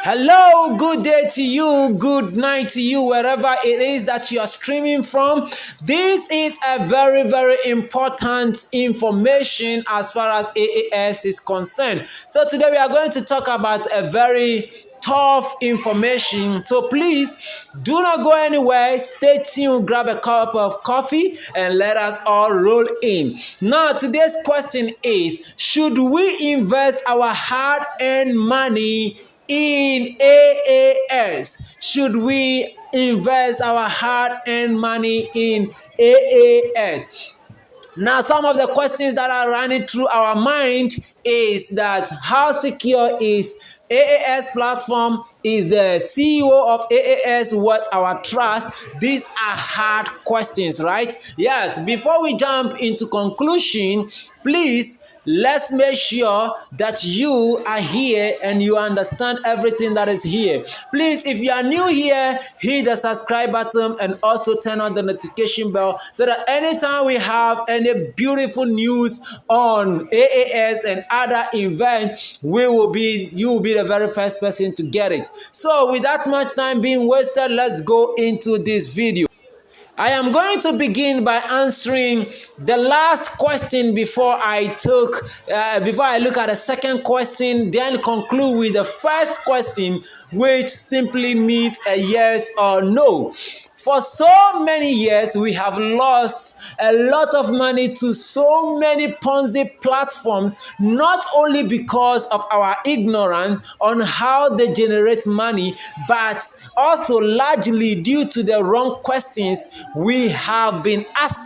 Hello, good day to you, good night to you, wherever it is that you are streaming from. This is a very, very important information as far as AAS is concerned. So today we are going to talk about a very tough information. So please do not go anywhere. Stay tuned, grab a cup of coffee, and let us all roll in. Now, today's question is, should we invest our hard-earned money in AAS? Should we invest our hard-earned money in AAS? Now, some of the questions that are running through our mind is that how secure is AAS platform? Is the CEO of AAS worth our trust? These are hard questions, right? Yes, before we jump into conclusion, please let's make sure that you are here and you understand everything that is here. Please, if you are new here, hit the subscribe button and also turn on the notification bell so that anytime we have any beautiful news on AAS and other events, you will be the very first person to get it. So without much time being wasted, let's go into this video. I am going to begin by answering the last question before I look at the second question, then conclude with the first question, which simply needs a yes or no. For so many years, we have lost a lot of money to so many Ponzi platforms, not only because of our ignorance on how they generate money, but also largely due to the wrong questions we have been asked.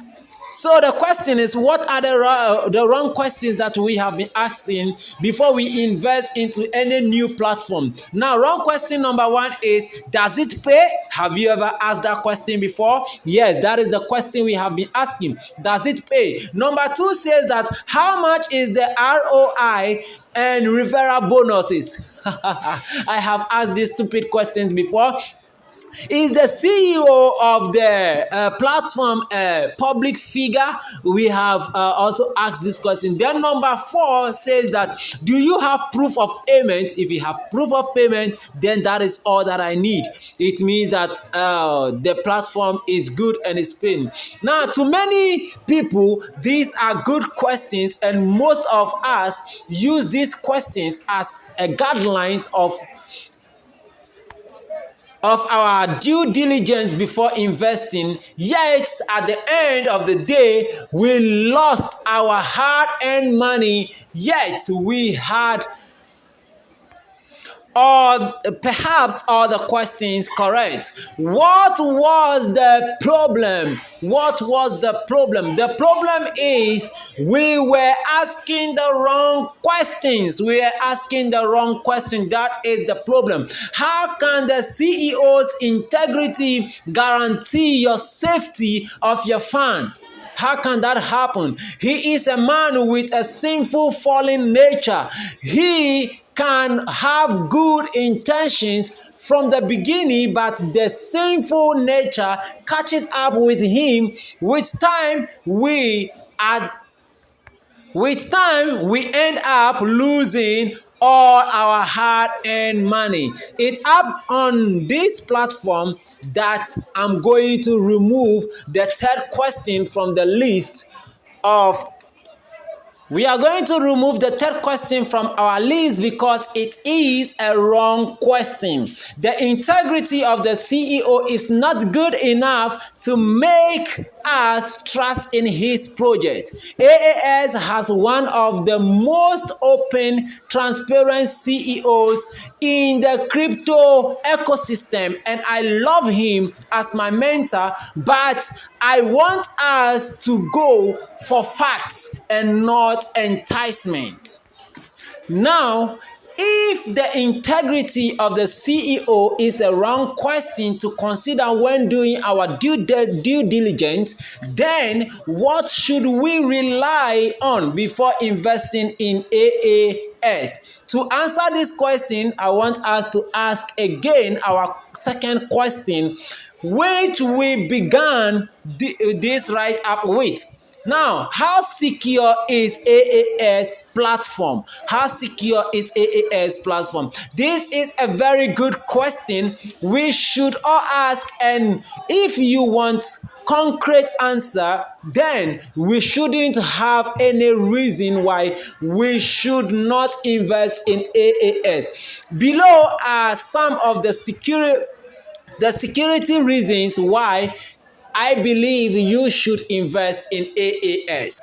So the question is, what are the wrong questions that we have been asking before we invest into any new platform? Now, wrong question number one is, does it pay? Have you ever asked that question before? Yes, that is the question we have been asking. Does it pay? Number two says that, how much is the ROI and referral bonuses? I have asked these stupid questions before. Is the CEO of the platform a public figure? We have also asked this question. Then number four says that, do you have proof of payment? If you have proof of payment, then that is all that I need. It means that the platform is good and is paying. Now, to many people, these are good questions, and most of us use these questions as guidelines of our due diligence before investing. Yet at the end of the day, we lost our hard-earned money, yet we had or perhaps all the questions correct. What was the problem? What was the problem? The problem is we were asking the wrong questions. We are asking the wrong question. That is the problem. How can the CEO's integrity guarantee your safety of your fund? How can that happen? He is a man with a sinful, fallen nature. He can have good intentions from the beginning, but the sinful nature catches up with him. With time, we end up losing all our hard-earned money. It's up on this platform that I'm going to remove the third question from the list of. We are going to remove the third question from our list because it is a wrong question. The integrity of the CEO is not good enough to make us trust in his project. AAS has one of the most open, transparent CEOs in the crypto ecosystem, and I love him as my mentor, but I want us to go for facts and not enticement. Now, if the integrity of the CEO is a wrong question to consider when doing our due diligence, then what should we rely on before investing in AAS? To answer this question, I want us to ask again our second question, which we began this write-up with. Now, how secure is AAS platform? How secure is AAS platform? This is a very good question we should all ask, and if you want concrete answer, then we shouldn't have any reason why we should not invest in AAS. Below are some of the security reasons why I believe you should invest in AAS.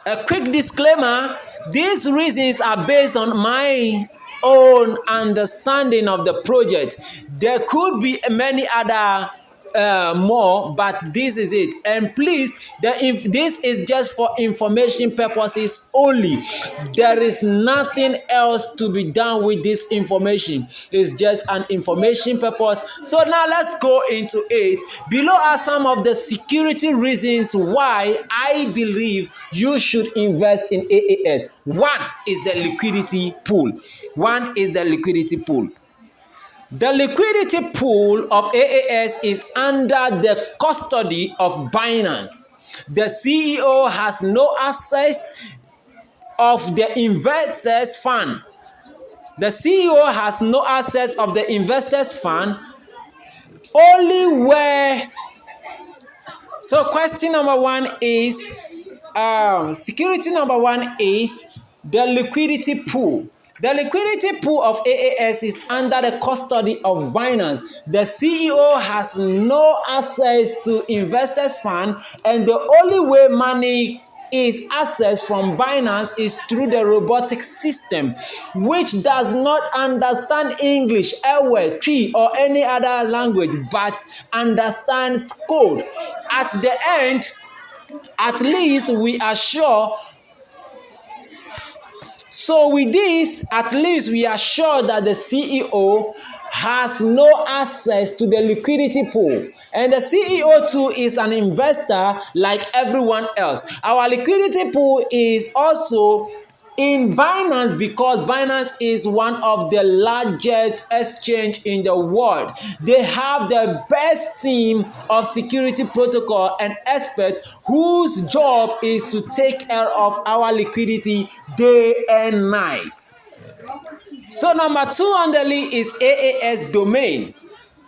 A quick disclaimer, these reasons are based on my own understanding of the project. There could be many other more, but this is it. And please, if this is just for information purposes only, there is nothing else to be done with this information. It's just an information purpose. So now let's go into it. Below are some of the security reasons why I believe you should invest in AAS. One is the liquidity pool. The liquidity pool of AAS is under the custody of Binance. The CEO has no access of the investors' fund. The CEO has no access of the investors' fund. Only where. So question number one is security number one is the liquidity pool. The liquidity pool of AAS is under the custody of Binance. The CEO has no access to investors' fund, and the only way money is accessed from Binance is through the robotic system, which does not understand English, Ewe, Tree, or any other language, but understands code. At the end, at least we are sure. So with this, at least we are sure that the CEO has no access to the liquidity pool. And the CEO too is an investor like everyone else. Our liquidity pool is also in Binance because Binance is one of the largest exchange in the world. They have the best team of security protocol and experts whose job is to take care of our liquidity day and night. So number 2 on the list is AAS domain.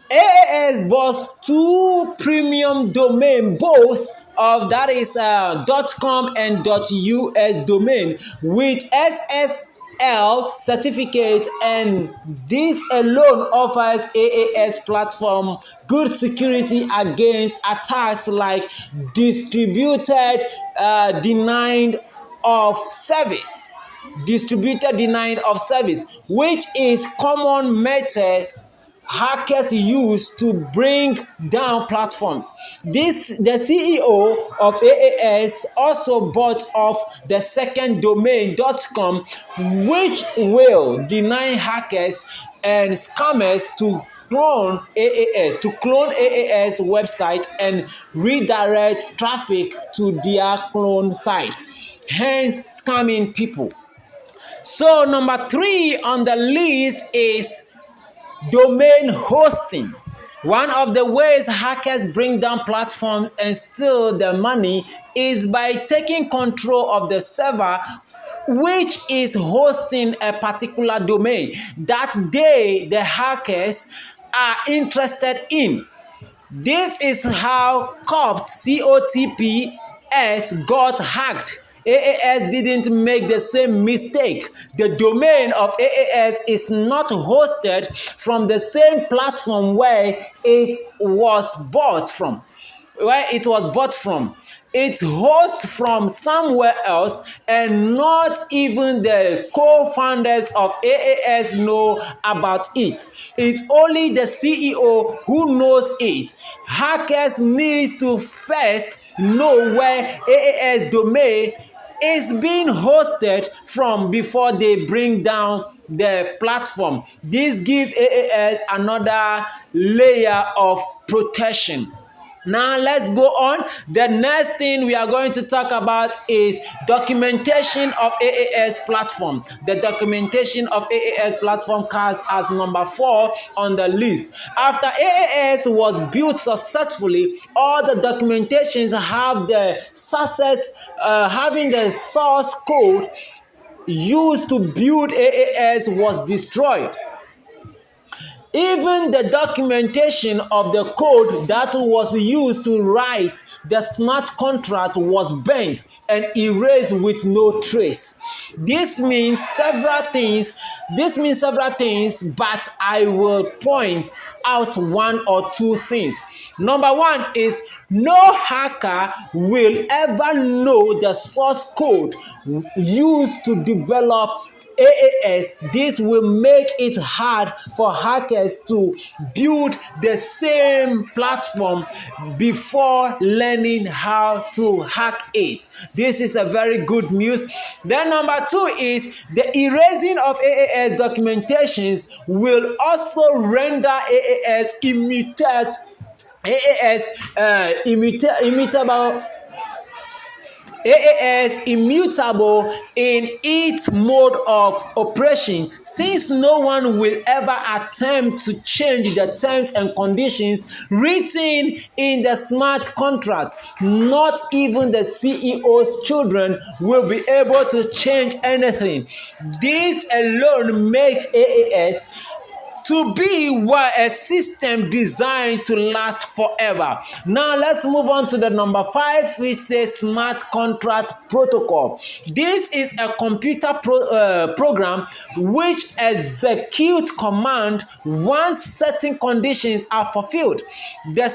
AAS boasts 2 premium domain, both of that is .com and .us domain with SSL certificate, and this alone offers AAS platform good security against attacks like distributed denied of service, which is common method hackers use to bring down platforms. The CEO of AAS also bought off the second domain .com, which will deny hackers and scammers to clone AAS website and redirect traffic to their clone site, hence scamming people. So number 3 on the list is domain hosting. One of the ways hackers bring down platforms and steal their money is by taking control of the server which is hosting a particular domain that the hackers are interested in. This is how COTPS got hacked. AAS didn't make the same mistake. The domain of AAS is not hosted from the same platform where it was bought from. It hosts from somewhere else, and not even the co-founders of AAS know about it. It's only the CEO who knows it. Hackers need to first know where AAS domain is being hosted from before they bring down the platform. This gives AAS another layer of protection. Now let's go on. The next thing we are going to talk about is documentation of AAS platform. The documentation of AAS platform comes as number 4 on the list. After AAS was built successfully, all the documentations have the success, having the source code used to build AAS was destroyed. Even the documentation of the code that was used to write the smart contract was bent and erased with no trace. This means several things. But I will point out one or two things. Number one is no hacker will ever know the source code used to develop AAS. This will make it hard for hackers to build the same platform before learning how to hack it. This is a very good news. Then number two is the erasing of AAS documentations will also render AAS immutable in its mode of operation, since no one will ever attempt to change the terms and conditions written in the smart contract. Not even the CEO's children will be able to change anything. This alone makes AAS to be a system designed to last forever. Now let's move on to the number 5, which says smart contract protocol. This is a computer program which executes command once certain conditions are fulfilled. The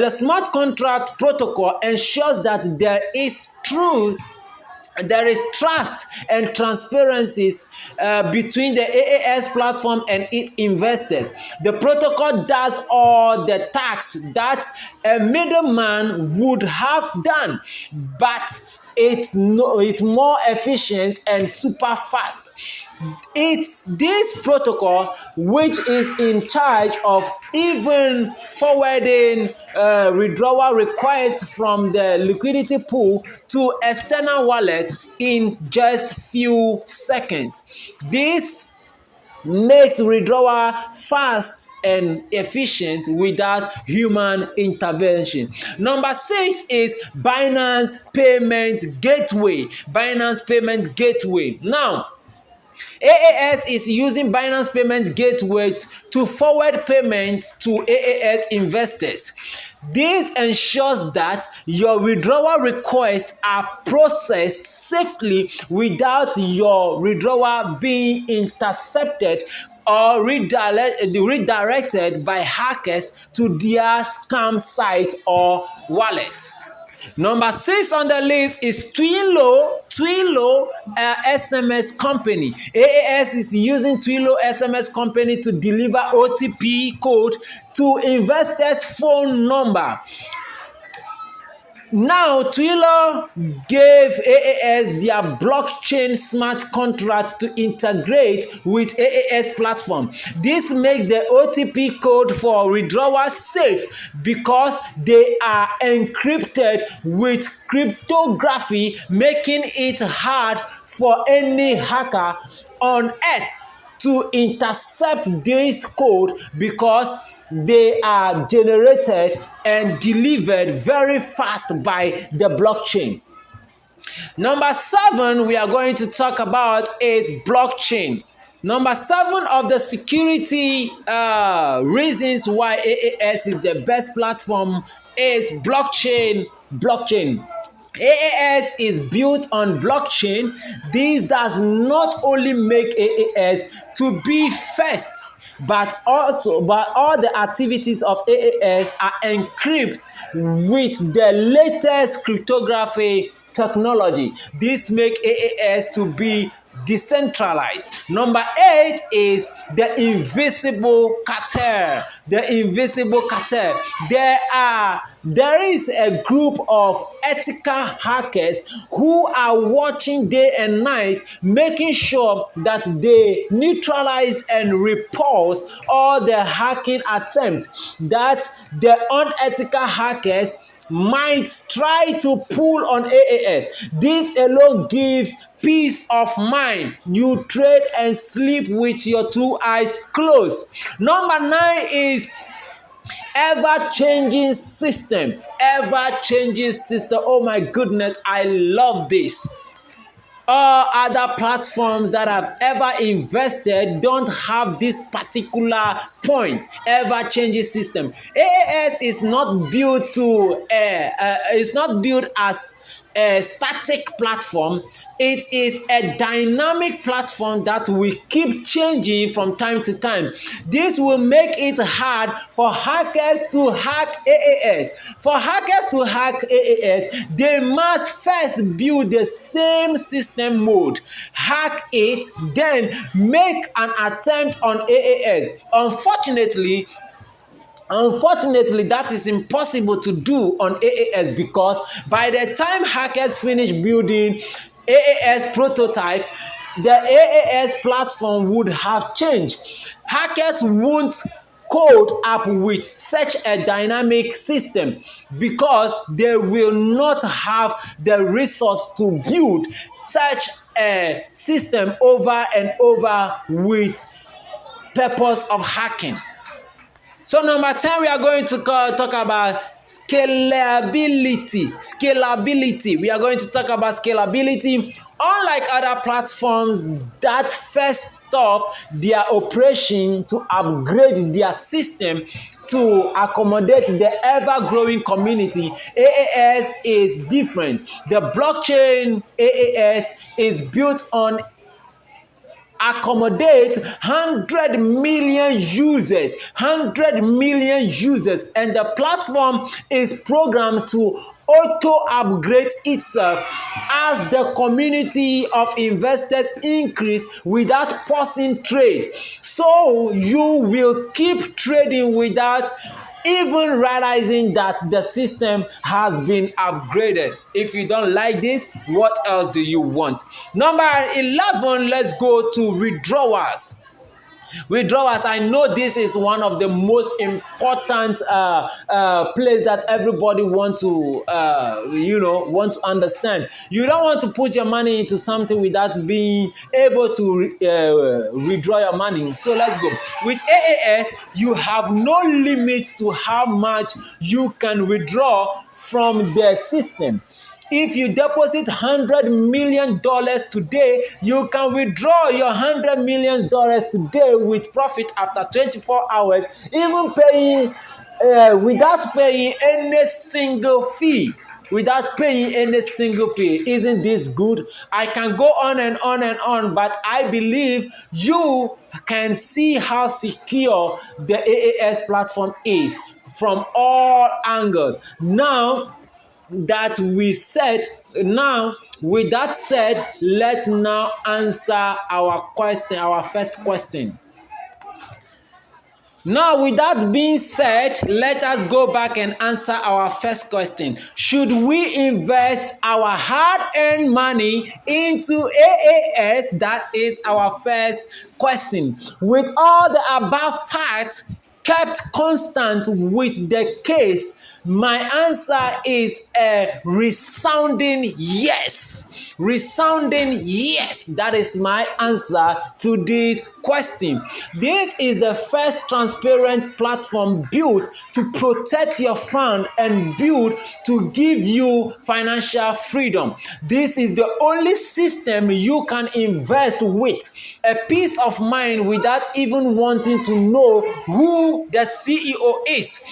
smart contract protocol ensures that there is trust and transparency between the AAS platform and its investors. The protocol does all the tasks that a middleman would have done, but it's more efficient and super fast. It's this protocol which is in charge of even forwarding withdrawal requests from the liquidity pool to external wallet in just few seconds. This makes withdrawal fast and efficient without human intervention. Number 6 is Binance Payment Gateway. Now, AAS is using Binance Payment Gateway to forward payments to AAS investors. This ensures that your withdrawal requests are processed safely without your withdrawal being intercepted or redirected by hackers to their scam site or wallet. Number 6 on the list is Twilio SMS Company. AAS is using Twilio SMS Company to deliver OTP code to investors' phone number. Now, Twilio gave AAS their blockchain smart contract to integrate with AAS platform. This makes the OTP code for withdrawal safe because they are encrypted with cryptography, making it hard for any hacker on earth to intercept this code because they are generated and delivered very fast by the blockchain. Number 7 we are going to talk about is blockchain. Number 7 of the security reasons why AAS is the best platform is blockchain. AAS is built on blockchain. This does not only make AAS to be first, but all the activities of AAS are encrypted with the latest cryptography technology. This makes AAS to be decentralized. Number 8 is the invisible cartel. There is a group of ethical hackers who are watching day and night, making sure that they neutralize and repulse all the hacking attempts that the unethical hackers might try to pull on AAS. This alone gives peace of mind. You trade and sleep with your 2 eyes closed. Number 9 is ever-changing system. Oh my goodness, I love this. all other platforms that I've ever invested don't have this particular point, ever changing system. AAS is not built to it's not built as a static platform. It is a dynamic platform that will keep changing from time to time. This will make it hard for hackers to hack AAS. For hackers to hack AAS, they must first build the same system mode, hack it, then make an attempt on AAS. Unfortunately, that is impossible to do on AAS, because by the time hackers finish building AAS prototype, the AAS platform would have changed. Hackers won't code up with such a dynamic system because they will not have the resource to build such a system over and over with purpose of hacking. So number 10, we are going to talk about scalability. We are going to talk about scalability. Unlike other platforms that first stop their operation to upgrade their system to accommodate the ever-growing community, AAS is different. The blockchain AAS is built on accommodate 100 million users, and the platform is programmed to auto-upgrade itself as the community of investors increase without pausing trade. So you will keep trading without even realizing that the system has been upgraded. If you don't like this, what else do you want? Number 11, let's go to withdrawals. Withdrawals, I know this is one of the most important place that everybody want to understand. You don't want to put your money into something without being able to withdraw your money. So let's go. With AAS, you have no limit to how much you can withdraw from the system. If you deposit $100 million today, you can withdraw your $100 million today with profit after 24 hours, even paying without paying any single fee. Isn't this good? I can go on and on and on, but I believe you can see how secure the AAS platform is from all angles. With that said, let's now answer our first question. Now, with that being said, let us go back and answer our first question. Should we invest our hard-earned money into AAS? That is our first question. With all the above facts kept constant with the case, my answer is a resounding yes. That is my answer to this question. This is the first transparent platform built to protect your fund and built to give you financial freedom. This is the only system you can invest with a peace of mind without even wanting to know who the CEO is.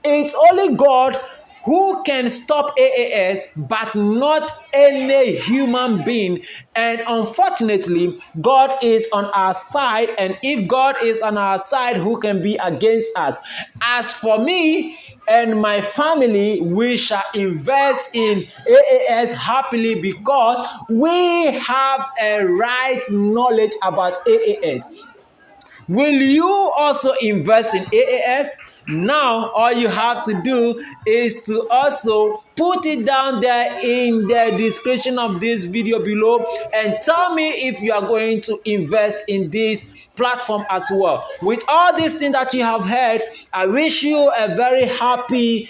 It's only God who can stop AAS, but not any human being. And unfortunately, God is on our side. And if God is on our side, who can be against us? As for me and my family, we shall invest in AAS happily because we have a right knowledge about AAS. Will you also invest in AAS? Now, all you have to do is to also put it down there in the description of this video below and tell me if you are going to invest in this platform as well. With all these things that you have heard, I wish you a very happy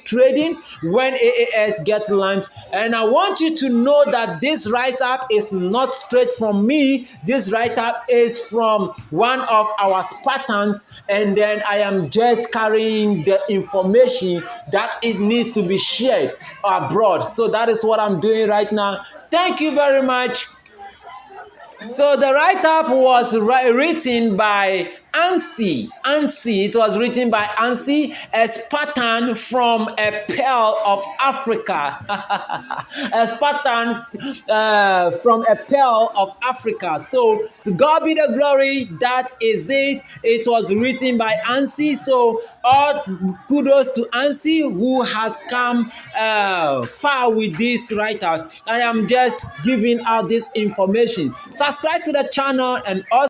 trading when AAS gets launched. And I want you to know that this write-up is not straight from me. This write-up is from one of our Spartans, and then I am just carrying the information that it needs to be shared abroad. So that is what I'm doing right now. Thank you very much. So the write-up was written by Ansi. It was written by Ansi, a Spartan from a pearl of Africa. A Spartan from a pearl of Africa. So to God be the glory. That is it. It was written by Ansi. So all kudos to Ansi, who has come far with these writers. I am just giving out this information. Subscribe to the channel and also